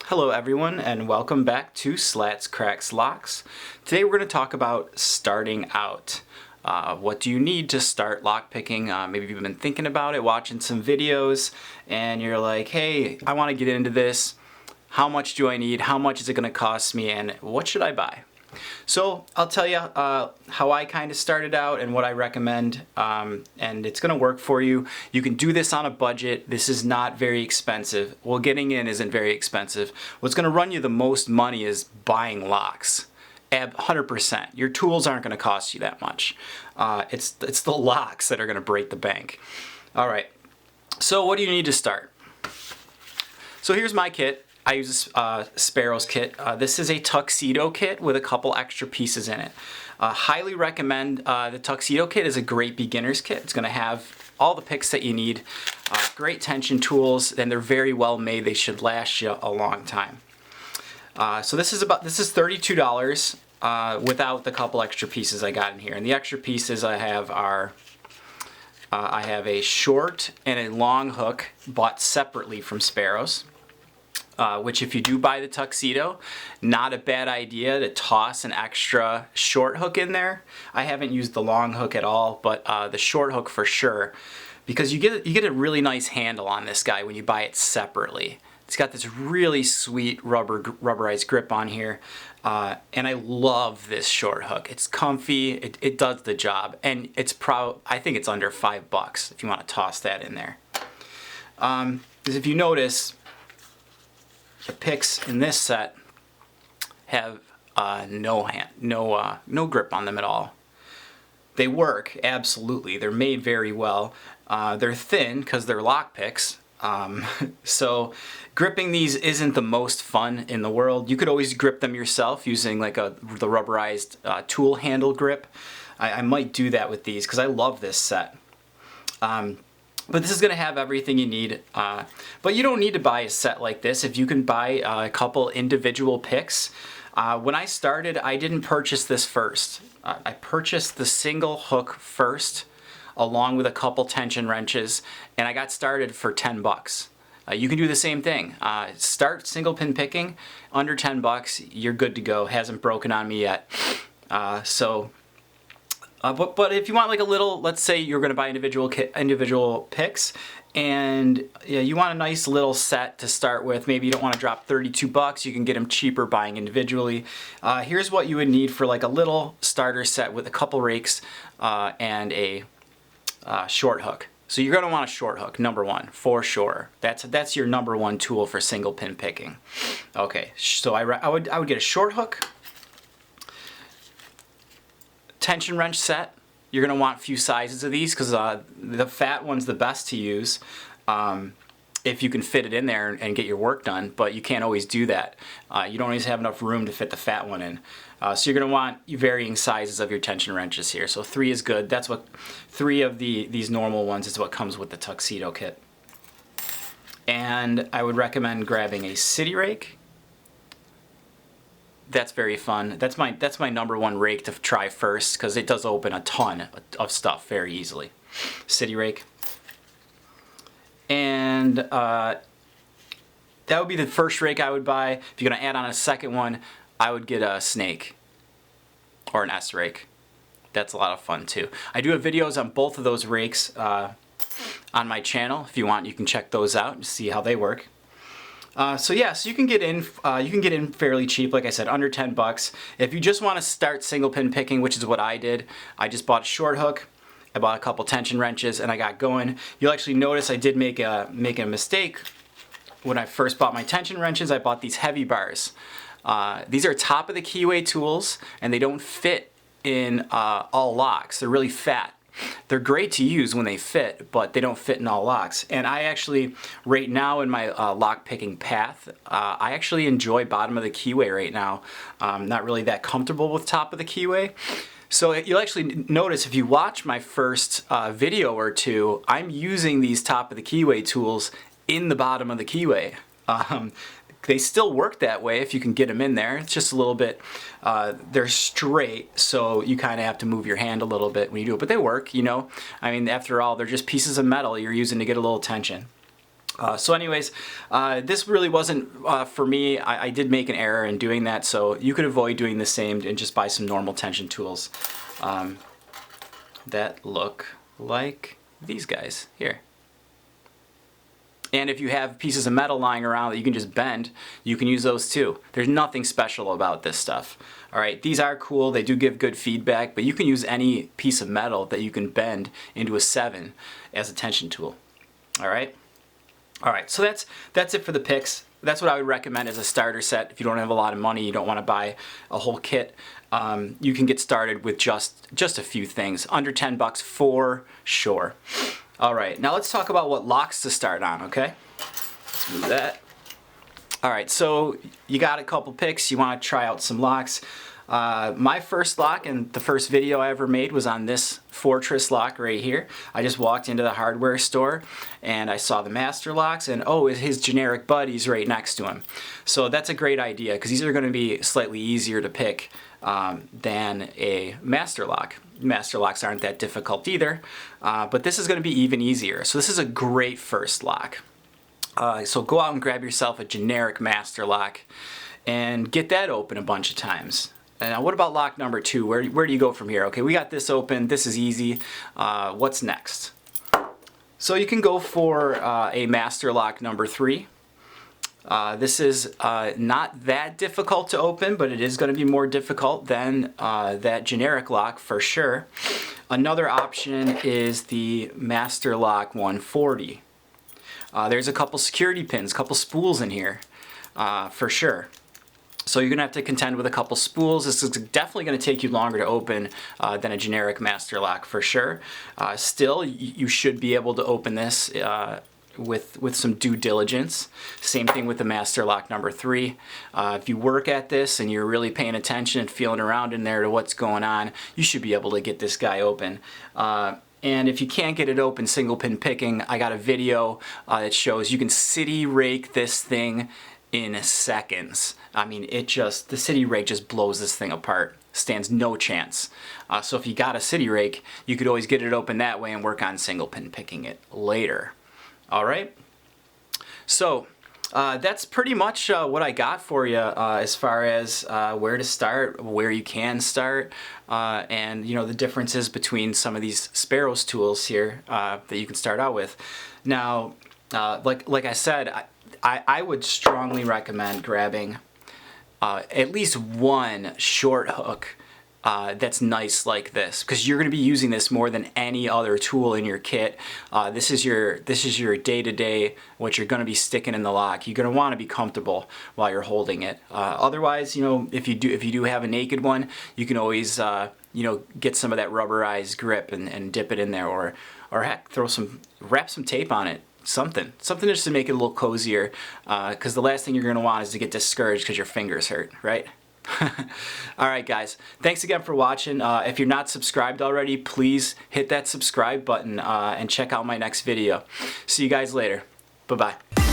Hello everyone and welcome back to Slats, Cracks, Locks. Today we're going to talk about starting out. What do you need to start lockpicking? Maybe you've been thinking about it, watching some videos, and you're like, hey, I want to get into this. How much do I need? How much is it going to cost me? And what should I buy? So I'll tell you how I kind of started out and what I recommend, and it's going to work for you. You can do this on a budget. This is not very expensive. Well, getting in isn't very expensive. What's going to run you the most money is buying locks. 100%. Your tools aren't going to cost you that much. It's the locks that are going to break the bank. All right. So what do you need to start? So here's my kit. I use a Sparrows Kit. This is a tuxedo kit with a couple extra pieces in it. Highly recommend the tuxedo kit is a great beginner's kit. It's going to have all the picks that you need, great tension tools, and they're very well made. They should last you a long time. So this is $32 without the couple extra pieces I got in here. And the extra pieces I have are I have a short and a long hook bought separately from Sparrows. Which if you do buy the tuxedo, not a bad idea to toss an extra short hook in there. I haven't used the long hook at all, but the short hook for sure, because you get a really nice handle on this guy when you buy it separately. It's got this really sweet rubberized grip on here, and I love this short hook. It's comfy, it does the job, and I think it's under $5 if you want to toss that in there. Because if you notice, the picks in this set have no grip on them at all. They work, absolutely. They're made very well. They're thin because they're lock picks. So gripping these isn't the most fun in the world. You could always grip them yourself using like the rubberized tool handle grip. I might do that with these because I love this set. But this is going to have everything you need. But you don't need to buy a set like this if you can buy a couple individual picks. When I started, I didn't purchase this first. I purchased the single hook first, along with a couple tension wrenches, and I got started for $10. You can do the same thing. Start single pin picking, under $10, you're good to go. Hasn't broken on me yet. But if you want like a little, let's say you're going to buy individual picks, and you want a nice little set to start with. Maybe you don't want to drop $32. You can get them cheaper buying individually. Here's what you would need for like a little starter set with a couple rakes and a short hook. So you're going to want a short hook, number one, for sure. That's your number one tool for single pin picking. Okay, so I would get a short hook. Tension wrench set. You're going to want a few sizes of these because the fat one's the best to use if you can fit it in there and get your work done, but you can't always do that. You don't always have enough room to fit the fat one in. So you're going to want varying sizes of your tension wrenches here. So 3 is good. That's what 3 of these normal ones is what comes with the tuxedo kit. And I would recommend grabbing a city rake. That's very fun. That's my number one rake to try first because it does open a ton of stuff very easily. City rake. And that would be the first rake I would buy. If you're going to add on a second one, I would get a snake or an S rake. That's a lot of fun too. I do have videos on both of those rakes on my channel. If you want, you can check those out and see how they work. So you can get in fairly cheap, like I said, under $10. If you just want to start single pin picking, which is what I did, I just bought a short hook, I bought a couple tension wrenches, and I got going. You'll actually notice I did make a mistake. When I first bought my tension wrenches, I bought these heavy bars. These are top of the keyway tools, and they don't fit in all locks. They're really fat. They're great to use when they fit, but they don't fit in all locks. And I actually, right now in my lock picking path, I actually enjoy bottom of the keyway right now. Not really that comfortable with top of the keyway. So you'll actually notice if you watch my first video or two, I'm using these top of the keyway tools in the bottom of the keyway. They still work that way if you can get them in there. It's just a little bit, they're straight, so you kind of have to move your hand a little bit when you do it. But they work, you know. I mean, after all, they're just pieces of metal you're using to get a little tension. So anyways, this really wasn't for me. I did make an error in doing that, so you could avoid doing the same and just buy some normal tension tools that look like these guys here. And if you have pieces of metal lying around that you can just bend, you can use those too. There's nothing special about this stuff. All right, these are cool. They do give good feedback, but you can use any piece of metal that you can bend into a 7 as a tension tool. All right. All right, so that's it for the picks. That's what I would recommend as a starter set. If you don't have a lot of money, you don't want to buy a whole kit, you can get started with just a few things. Under 10 bucks for sure. All right, now let's talk about what locks to start on, okay? Let's move that. All right, so you got a couple picks. You want to try out some locks. My first lock and the first video I ever made was on this Fortress lock right here. I just walked into the hardware store and I saw the master locks and oh, his generic buddy's right next to him. So that's a great idea because these are going to be slightly easier to pick than a master lock. Master locks aren't that difficult either, but this is going to be even easier. So this is a great first lock. So go out and grab yourself a generic master lock and get that open a bunch of times. Now what about lock number 2? Where do you go from here? Okay, we got this open. This is easy. What's next? So you can go for a master lock number 3. This is not that difficult to open, but it is going to be more difficult than that generic lock for sure. Another option is the master lock 140. There's a couple security pins, a couple spools in here for sure. So you're going to have to contend with a couple spools. This is definitely going to take you longer to open than a generic master lock for sure. Still, you should be able to open this with some due diligence. Same thing with the master lock number 3. If you work at this and you're really paying attention and feeling around in there to what's going on, you should be able to get this guy open. And if you can't get it open single pin picking, I got a video that shows you can city rake this thing in seconds. I mean, the city rake just blows this thing apart. Stands no chance. So if you got a city rake, you could always get it open that way and work on single pin picking it later. All right. So that's pretty much what I got for you as far as where to start, where you can start, and you know the differences between some of these Sparrows tools here that you can start out with. Now, like I said, I would strongly recommend grabbing at least one short hook that's nice like this, because you're going to be using this more than any other tool in your kit. This is your day-to-day, what you're going to be sticking in the lock. You're going to want to be comfortable while you're holding it. Otherwise, you know, if you do have a naked one, you can always you know, get some of that rubberized grip and dip it in there, or heck, wrap some tape on it. Something just to make it a little cozier, because the last thing you're going to want is to get discouraged because your fingers hurt, right? Alright guys, thanks again for watching. If you're not subscribed already, please hit that subscribe button and check out my next video. See you guys later. Bye-bye.